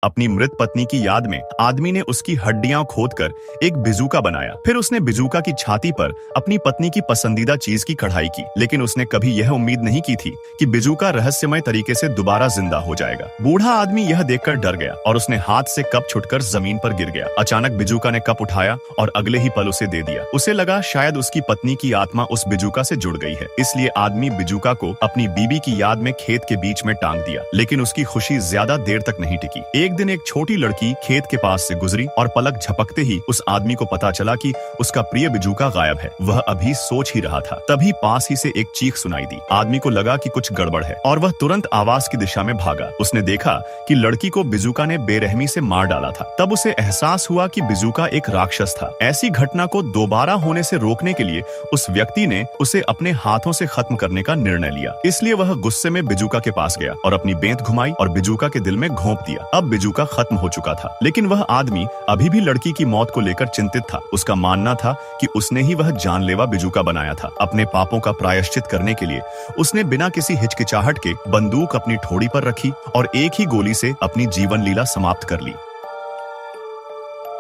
अपनी मृत पत्नी की याद में आदमी ने उसकी हड्डियां खोदकर एक बिजूका बनाया। फिर उसने बिजूका की छाती पर अपनी पत्नी की पसंदीदा चीज की कढ़ाई की, लेकिन उसने कभी यह उम्मीद नहीं की थी कि बिजूका रहस्यमय तरीके से दोबारा जिंदा हो जाएगा। बूढ़ा आदमी यह देखकर डर गया और उसने हाथ से कप छुटकर जमीन पर गिर गया। अचानक बिजूका ने कप उठाया और अगले ही पल उसे दे दिया। उसे लगा शायद उसकी पत्नी की आत्मा उस बिजूका से जुड़ गई है, इसलिए आदमी बिजूका को अपनी बीबी की याद में खेत के बीच में टांग दिया। लेकिन उसकी खुशी ज्यादा देर तक नहीं टिकी। एक दिन एक छोटी लड़की खेत के पास से गुजरी और पलक झपकते ही उस आदमी को पता चला कि उसका प्रिय बिजूका गायब है। वह अभी सोच ही रहा था, तभी पास ही से एक चीख सुनाई दी। आदमी को लगा कि कुछ गड़बड़ है और वह तुरंत आवाज की दिशा में भागा। उसने देखा कि लड़की को बिजूका ने बेरहमी से मार डाला था। तब उसे एहसास हुआ कि बिजूका एक राक्षस था। ऐसी घटना को दोबारा होने से रोकने के लिए उस व्यक्ति ने उसे अपने हाथों से खत्म करने का निर्णय लिया। इसलिए वह गुस्से में बिजूका के पास गया और अपनी बेंत घुमाई और बिजूका के दिल में घोंप दिया। अब बिजूका खत्म हो चुका था, लेकिन वह आदमी अभी भी लड़की की मौत को लेकर चिंतित था। उसका मानना था कि उसने ही वह जानलेवा बिजूका बनाया था। अपने पापों का प्रायश्चित करने के लिए उसने बिना किसी हिचकिचाहट के बंदूक अपनी ठोड़ी पर रखी और एक ही गोली से अपनी जीवन लीला समाप्त कर ली।